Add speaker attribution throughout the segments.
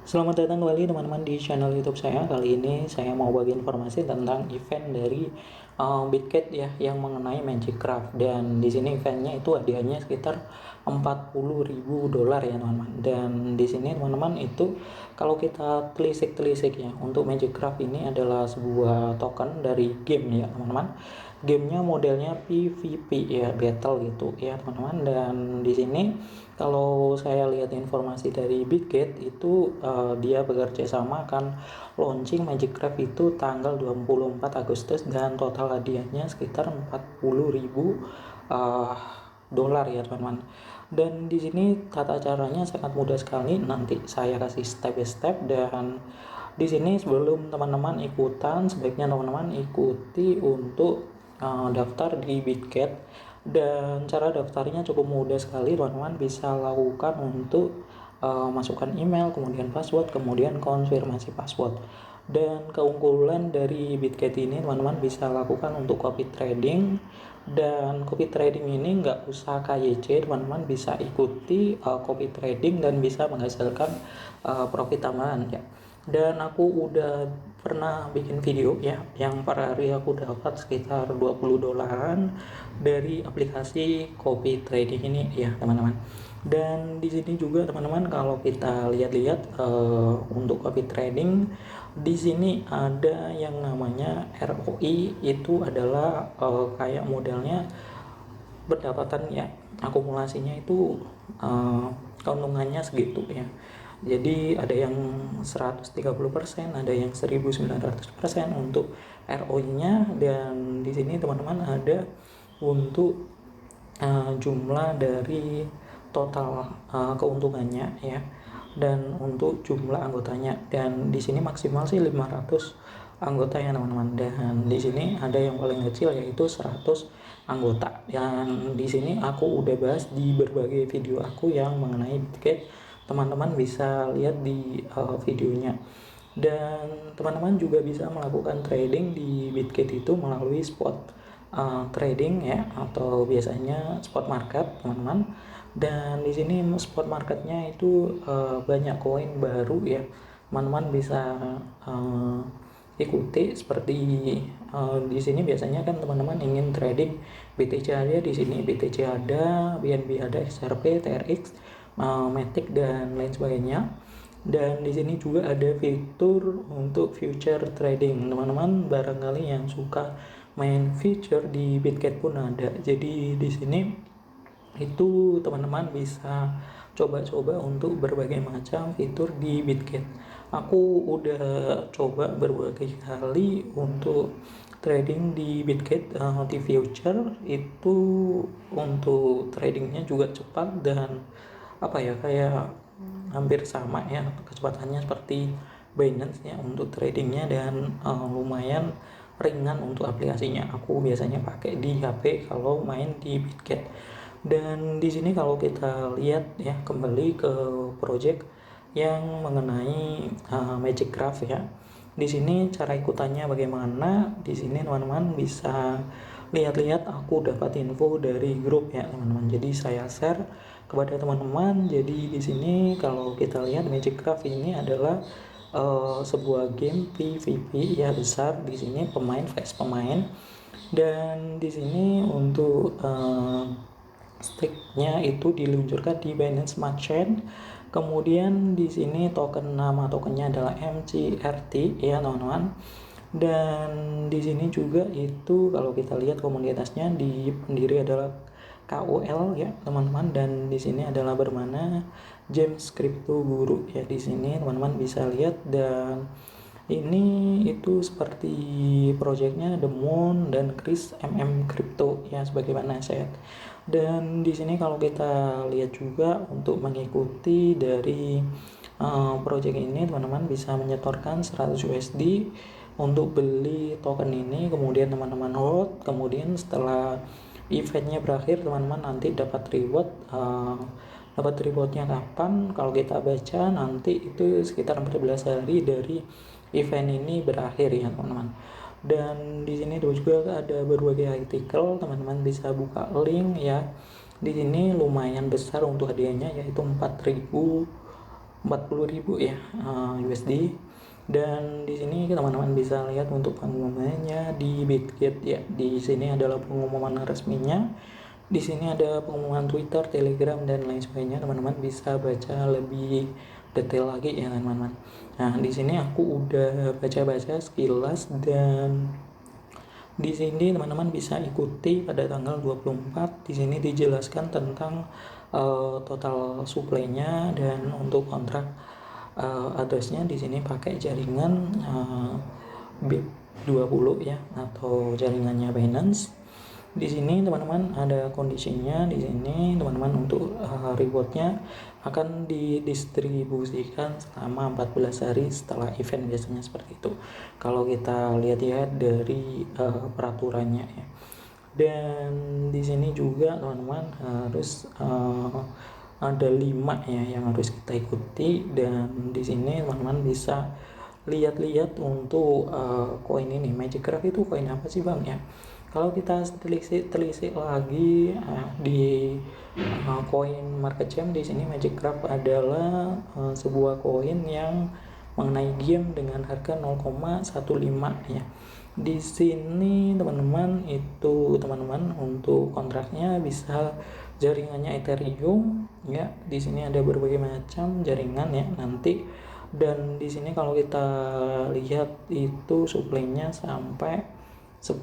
Speaker 1: Selamat datang kembali teman-teman di channel YouTube saya. Kali ini saya mau bagi informasi tentang event dari Bitget ya yang mengenai Magic Craft, dan di sini eventnya itu hadiahnya sekitar $40.000 ya teman-teman. Dan di sini teman-teman itu kalau kita telisik-telisik ya, untuk Magic Craft ini adalah sebuah token dari game ya teman-teman. Gamenya modelnya PvP ya, battle gitu ya teman-teman. Dan di sini kalau saya lihat informasi dari Bitget itu dia bekerja sama akan launching Magic Craft itu tanggal 24 Agustus, dan total hadiahnya sekitar 40.000 dolar ya teman-teman. Dan di sini tata caranya sangat mudah sekali. Nanti saya kasih step by step, dan di sini sebelum teman-teman ikutan, sebaiknya teman-teman ikuti untuk daftar di Bitget. Dan cara daftarnya cukup mudah sekali, teman-teman bisa lakukan untuk masukkan email, kemudian password, kemudian konfirmasi password. Dan keunggulan dari Bitget ini teman-teman bisa lakukan untuk copy trading, dan copy trading ini nggak usah KYC, teman-teman bisa ikuti copy trading dan bisa menghasilkan profit tambahan ya. Dan aku udah pernah bikin video ya yang per hari aku dapat sekitar $20 dari aplikasi copy trading ini ya teman-teman. Dan di sini juga teman-teman kalau kita lihat-lihat untuk copy trading di sini ada yang namanya ROI, itu adalah kayak modelnya pendapatan ya, akumulasinya itu keuntungannya segitu ya. Jadi ada yang 130%, ada yang 1900% untuk ROI-nya. Dan di sini teman-teman ada untuk jumlah dari total keuntungannya ya, dan untuk jumlah anggotanya. Dan di sini maksimal sih 500 anggota ya teman-teman. Dan di sini ada yang paling kecil yaitu 100 anggota. Dan di sini aku udah bahas di berbagai video aku yang mengenai Bitget. Teman-teman bisa lihat di videonya. Dan teman-teman juga bisa melakukan trading di Bitget itu melalui spot trading ya, atau biasanya spot market teman-teman. Dan di sini spot marketnya itu banyak koin baru ya, teman-teman bisa uh, ikuti seperti di sini biasanya kan teman-teman ingin trading BTC ada, di sini BTC ada, BNB ada, XRP, TRX, Matic dan lain sebagainya. Dan di sini juga ada fitur untuk future trading. Teman-teman barangkali yang suka main future di Bitget pun ada. Jadi di sini itu teman-teman bisa coba-coba untuk berbagai macam fitur di Bitget. Aku udah coba berbagai kali untuk trading di Bitget di future itu. Untuk tradingnya juga cepat dan apa ya, kayak hampir sama ya kecepatannya seperti Binance ya untuk tradingnya. Dan lumayan ringan untuk aplikasinya. Aku biasanya pakai di HP kalau main di Bitget. Dan di sini kalau kita lihat ya, kembali ke project yang mengenai Magic Craft ya. Di sini cara ikutannya bagaimana? Di sini teman-teman bisa lihat-lihat, aku dapat info dari grup ya teman-teman. Jadi saya share kepada teman-teman. Jadi di sini kalau kita lihat Magic Craft ini adalah sebuah game PvP ya besar. Di sini pemain vs pemain. Dan di sini untuk stake-nya itu diluncurkan di Binance Smart Chain. Kemudian di sini nama tokennya adalah MCRT ya teman-teman. Dan di sini juga itu kalau kita lihat komunitasnya di pendiri adalah KOL ya teman-teman. Dan di sini adalah bermana James Crypto Guru ya, di sini teman-teman bisa lihat. Dan ini itu seperti projectnya The Moon dan Chris Crypto ya sebagai penasehat. Dan di sini kalau kita lihat juga untuk mengikuti dari project ini, teman-teman bisa menyetorkan 100 USD untuk beli token ini. Kemudian teman-teman hold, kemudian setelah eventnya berakhir teman-teman nanti dapat reward. Dapat rewardnya kapan? Kalau kita baca nanti itu sekitar 14 hari dari event ini berakhir ya teman-teman. Dan di sini juga ada berbagai artikel, teman-teman bisa buka link ya. Di sini lumayan besar untuk hadiahnya yaitu 4.000 40.000 ya USD. Dan di sini teman-teman bisa lihat untuk pengumumannya di Bitget ya. Di sini adalah pengumuman resminya. Di sini ada pengumuman Twitter, Telegram, dan lain sebagainya. Teman-teman bisa baca lebih detail lagi ya teman-teman. Nah, di sini aku udah baca-baca sekilas, dan di sini teman-teman bisa ikuti pada tanggal 24. Di sini dijelaskan tentang total supply-nya, dan untuk kontrak address-nya di sini pakai jaringan BIP20 ya, atau jaringannya Binance. Di sini teman-teman ada kondisinya. Di sini teman-teman untuk rewardnya akan didistribusikan selama 14 hari setelah event, biasanya seperti itu kalau kita lihat ya dari peraturannya ya. Dan di sini juga teman-teman harus ada 5 ya yang harus kita ikuti. Dan di sini teman-teman bisa lihat-lihat untuk koin ini. Magic Craft itu koin apa sih bang ya? Kalau kita telisik lagi di koin market jam, di sini Magic Craft adalah sebuah koin yang mengenai game dengan harga 0,15 ya. Di sini teman-teman untuk kontraknya bisa jaringannya Ethereum ya. Di sini ada berbagai macam jaringan ya nanti. Dan di sini kalau kita lihat itu supply-nya sampai 10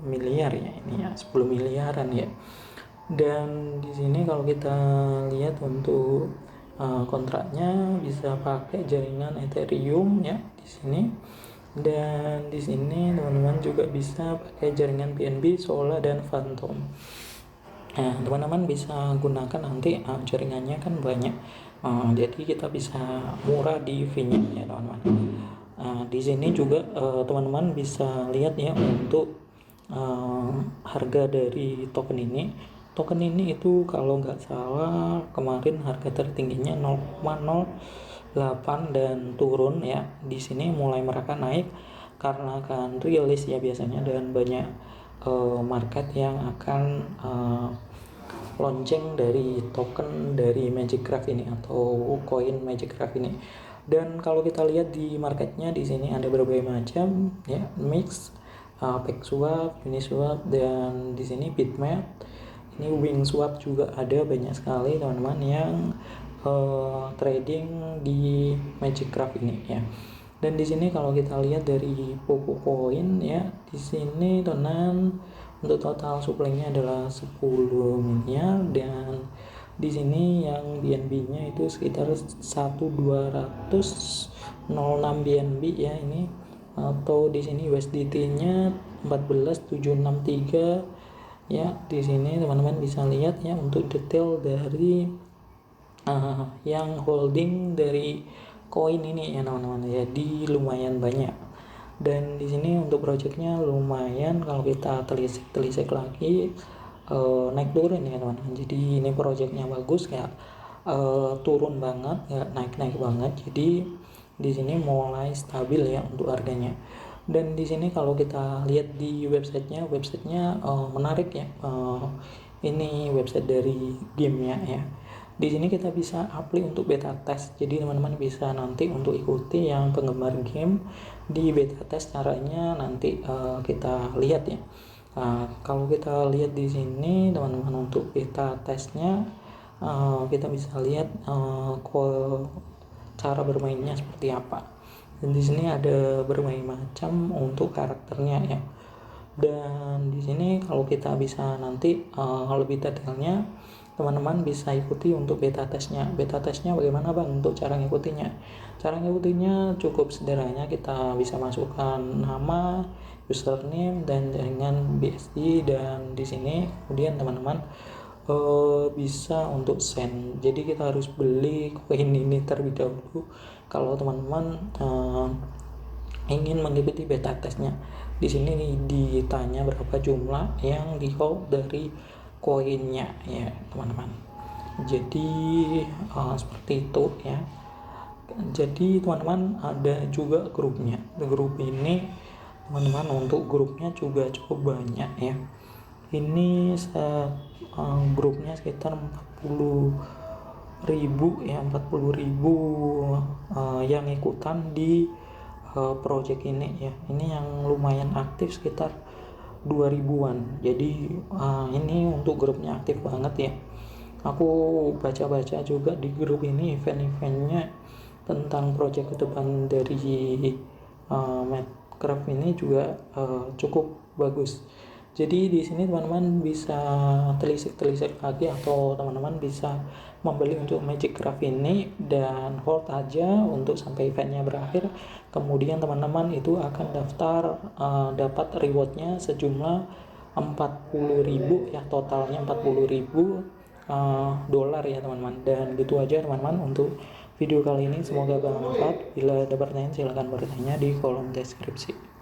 Speaker 1: miliar ya, ini ya 10 miliaran ya. Dan di sini kalau kita lihat untuk kontraknya bisa pakai jaringan Ethereum ya di sini. Dan di sini teman-teman juga bisa pakai jaringan BNB, Solana, dan Phantom. Nah, teman-teman bisa gunakan nanti jaringannya kan banyak. Jadi kita bisa murah di V-nya ya teman-teman. Di sini juga teman-teman bisa lihat ya untuk harga dari token ini. Token ini itu kalau nggak salah kemarin harga tertingginya 0,08 dan turun ya. Di sini mulai mereka naik karena akan rilis ya biasanya, dan banyak market yang akan lonceng dari token dari Magic Craft ini atau koin Magic Craft ini. Dan kalau kita lihat di marketnya di sini ada berbagai macam ya, mix, PackSwap, Uniswap, dan di sini Bitmap, ini WingSwap juga ada, banyak sekali teman-teman yang trading di Magic Craft ini ya. Dan di sini kalau kita lihat dari Poco Coin ya, di sini teman untuk total supply-nya adalah 10 miliar, dan di sini yang BNB-nya itu sekitar 1.206 BNB ya ini, atau di sini USDT-nya 14.763 ya. Di sini teman-teman bisa lihat ya untuk detail dari yang holding dari koin ini ya teman-teman. Jadi lumayan banyak. Dan di sini untuk projectnya lumayan, kalau kita telisik lagi naik turun ya teman-teman. Jadi ini projectnya bagus, kayak turun banget ya, naik banget. Jadi di sini mulai stabil ya untuk harganya. Dan di sini kalau kita lihat di websitenya menarik ya. Ini website dari gamenya ya. Di sini kita bisa apply untuk beta test. Jadi teman-teman bisa nanti untuk ikuti yang penggemar game di beta test. Caranya nanti kita lihat ya. Kalau kita lihat di sini teman-teman untuk beta testnya kita bisa lihat cara bermainnya seperti apa. Dan di sini ada berbagai macam untuk karakternya ya. Dan di sini kalau kita bisa nanti lebih detailnya teman-teman bisa ikuti untuk beta testnya. Beta testnya bagaimana bang untuk cara ngikutinya? Cara ngikutinya cukup sederhana, kita bisa masukkan nama, username, dan jaringan BSD, dan di sini kemudian teman-teman bisa untuk send. Jadi kita harus beli koin ini terlebih dahulu kalau teman-teman ingin mengikuti beta testnya. Di sini ditanya berapa jumlah yang di hold dari koinnya ya teman-teman. Jadi seperti itu ya. Jadi teman-teman ada juga grupnya. Grup ini teman-teman untuk grupnya juga cukup banyak ya. Ini grupnya sekitar 40 ribu ya, 40.000 yang ikutan di project ini ya. Ini yang lumayan aktif sekitar 2000-an. Jadi ini untuk grupnya aktif banget ya. Aku baca-baca juga di grup ini event-eventnya tentang project ke depan dari Minecraft ini juga cukup bagus. Jadi di sini teman-teman bisa telisik-telisik lagi, atau teman-teman bisa membeli untuk Magic Craft ini dan hold aja untuk sampai eventnya berakhir. Kemudian teman-teman itu akan daftar dapat rewardnya sejumlah 40.000 ya, totalnya 40.000 dolar ya teman-teman. Dan gitu aja teman-teman untuk video kali ini, semoga bermanfaat. Bila ada pertanyaan silahkan bertanya di kolom deskripsi.